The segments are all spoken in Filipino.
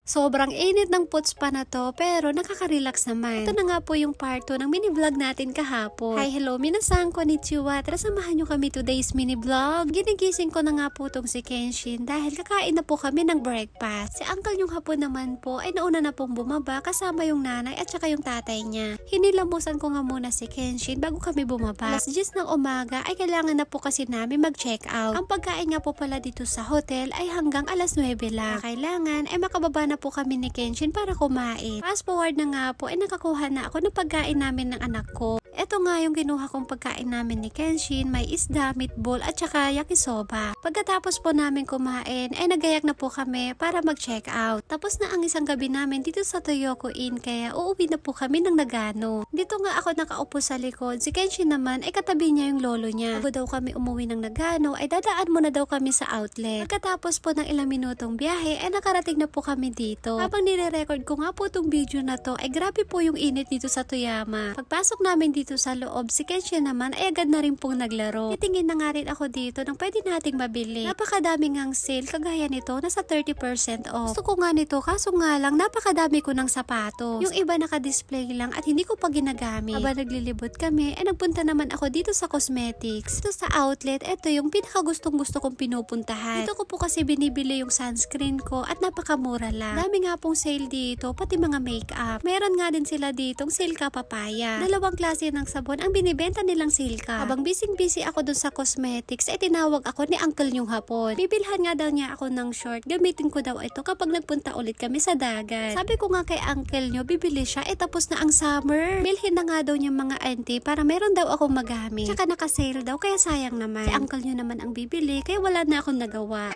Sobrang init ng puts pa na to, pero nakaka-relax naman. Ito na nga po yung part 2 ng mini-vlog natin kahapon. Hi, hello, minasan, konnichiwa. Tara, samahan nyo kami today's mini-vlog. Ginigising ko na nga po tong si Kenshin dahil kakain na po kami ng breakfast. Si uncle yung hapon naman po ay nauna na pong bumaba kasama yung nanay at saka yung tatay niya. Hinilamusan ko nga muna si Kenshin bago kami bumaba. Alas 10 ng umaga ay kailangan na po kasi namin mag-check out. Ang pagkain nga po pala dito sa hotel ay hanggang alas 9 lang. Kailangan ay makababa na po kami ni Kenshin para kumain. Fast forward na nga po ay nakakuha na ako ng pagkain namin ng anak ko. Ito nga yung kinuha kong pagkain namin ni Kenshin, may isda, meatball at saka yakisoba. Pagkatapos po namin kumain ay nagayak na po kami para mag-check out. Tapos na ang isang gabi namin dito sa Toyoko Inn kaya uuwi na po kami ng Nagano. Dito nga ako nakaupo sa likod. Si Kenshin naman ay katabi niya yung lolo niya. Bago daw kami umuwi ng Nagano ay dadaan muna daw kami sa outlet. Pagkatapos po ng ilang minutong biyahe ay nakarating na po kami dito. Habang nire-record ko nga po itong video na to ay grabe po yung init dito sa Toyama. Pagpasok namin dito sa loob, si Kenshin naman ay agad na rin pong naglaro. Titingin na nga rin ako dito ng pwede nating mabili. Napakadami ngang sale kagaya nito nasa 30% off. Gusto ko nga nito kaso nga lang napakadami ko ng sapatos. Yung iba naka-display lang at hindi ko pa ginagamit. Habang naglilibot kami ay nagpunta naman ako dito sa cosmetics. Dito sa outlet, ito yung pinakagustong gusto kong pinupuntahan. Dito ko po kasi binibili yung sunscreen ko at napakamura lang. Dami nga pong sale dito, pati mga makeup. Meron nga din sila ditong Silka Papaya. Dalawang klase ng sabon ang binibenta nilang Silka. Habang busy ako dun sa cosmetics, ay tinawag ako ni uncle yung hapon. Bibilhan nga daw niya ako ng short. Gamitin ko daw ito kapag nagpunta ulit kami sa dagat. Sabi ko nga kay uncle nyo, bibili siya, tapos na ang summer. Bilhin na nga daw niya mga auntie para meron daw akong magamit. Tsaka naka-sale daw, kaya sayang naman. Si uncle nyo naman ang bibili, kaya wala na akong nagawa.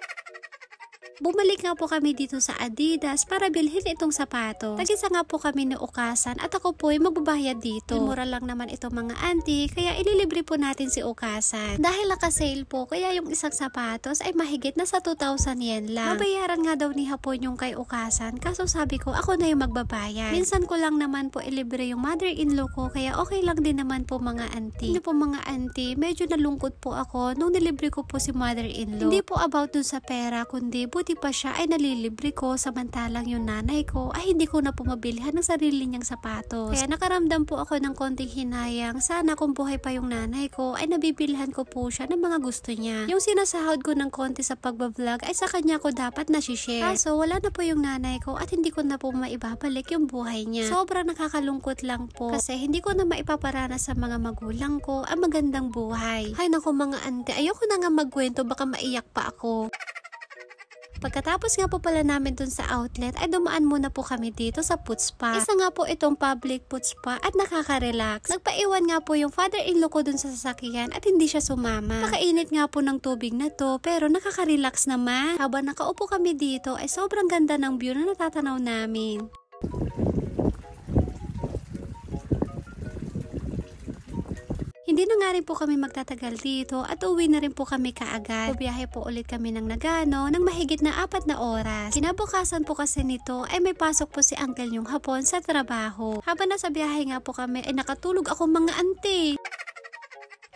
Bumalik nga po kami dito sa Adidas para bilhin itong sapato. Tag-isa nga po kami ni Ukasan at ako po ay magbabayad dito. Mura lang naman itong mga auntie kaya ililibre po natin si Ukasan. Dahil naka-sale po kaya yung isang sapatos ay mahigit na sa 2,000 yen lang. Mabayaran nga daw ni hapon yung kay Ukasan kaso sabi ko ako na yung magbabayad. Minsan ko lang naman po ilibre yung mother-in-law ko kaya okay lang din naman po mga auntie. Hindi po mga auntie, medyo nalungkot po ako nung nilibre ko po si mother-in-law. Hindi po about dun sa pera kundi buti pa siya ay nalilibre ko samantalang yung nanay ko ay hindi ko na po mabilihan ng sarili niyang sapatos. Kaya nakaramdam po ako ng konting hinayang. Sana kung buhay pa yung nanay ko ay nabibilhan ko po siya ng mga gusto niya. Yung sinasahod ko ng konti sa pagbablog ay sa kanya ko dapat na-share. Kaso wala na po yung nanay ko at hindi ko na po maibabalik yung buhay niya. Sobrang nakakalungkot lang po kasi hindi ko na maipaparana sa mga magulang ko ang magandang buhay. Hay nako mga ante, ayoko na nga magkwento baka maiyak pa ako. Pagkatapos nga po pala namin dun sa outlet ay dumaan muna po kami dito sa Putspa. Isa nga po itong public Putspa at nakaka-relax. Nagpaiwan nga po yung father-in-law ko dun sa sasakyan at hindi siya sumama. Nakainit nga po ng tubig na to pero nakaka-relax naman. Habang nakaupo kami dito ay sobrang ganda ng view na natatanaw namin. Hindi na nga rin po kami magtatagal dito at uwi na rin po kami kaagad. Bubiyahe po ulit kami ng Nagano ng mahigit na 4 na oras. Kinabukasan po kasi nito ay may pasok po si uncle yung hapon sa trabaho. Habang nasa biyahe nga po kami ay nakatulog ako mga auntie.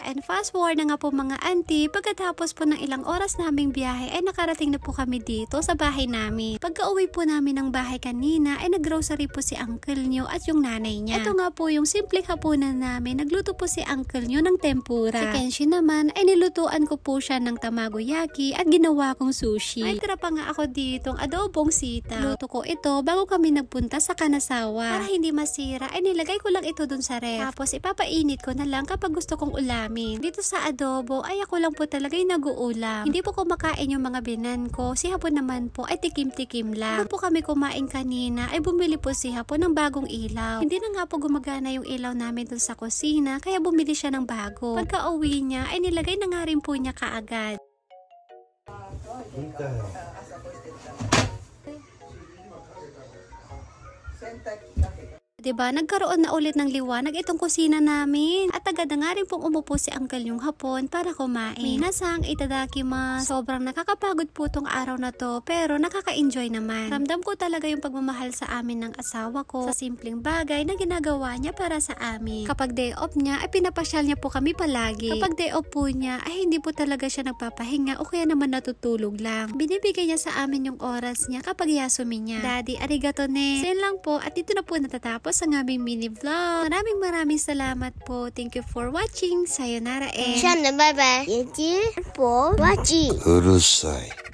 And fast forward na nga po mga auntie, pagkatapos po ng ilang oras naming biyahe ay nakarating na po kami dito sa bahay namin. Pagka uwi po namin ng bahay kanina ay naggrocery po si uncle nyo at yung nanay niya. Ito nga po yung simpleng hapunan namin. Nagluto po si uncle nyo ng tempura. Si Kenshin naman ay nilutuan ko po siya ng tamagoyaki at ginawa kong sushi. May tira pa nga ako ditong adobong sita. Luto ko ito bago kami nagpunta sa Kanazawa. Para hindi masira ay nilagay ko lang ito dun sa ref. Tapos ipapainit ko na lang kapag gusto kong ulam. Dito sa adobo ay ako lang po talaga yung nag-uulam. Hindi po kumakain yung mga binan ko. Si hapon naman po ay tikim-tikim lang. Bago po kami kumain kanina ay bumili po si hapon ng bagong ilaw. Hindi na nga po gumagana yung ilaw namin dun sa kusina kaya bumili siya ng bago. Pagka uwi niya ay nilagay na nga rin po niya kaagad. 'Diba? Nagkaroon na ulit ng liwanag itong kusina namin. At agad na nga rin pong umupo si Uncle yung hapon para kumain. Minasang itadakimasu. Sobrang nakakapagod po tong araw na to, pero nakaka-enjoy naman. Ramdam ko talaga yung pagmamahal sa amin ng asawa ko sa simpleng bagay na ginagawa niya para sa amin. Kapag day off niya, ay pinapasyal niya po kami palagi. Kapag day off po niya, ay hindi po talaga siya nagpapahinga o kaya naman natutulog lang. Binibigay niya sa amin yung oras niya kapag yasumi niya. Daddy, arigato ne. So yun lang po, at dito na po natatapos ang aming mini vlog. Maraming salamat po. Thank you for watching. Sayonara and... Bye bye. Thank you for watching. うるさい。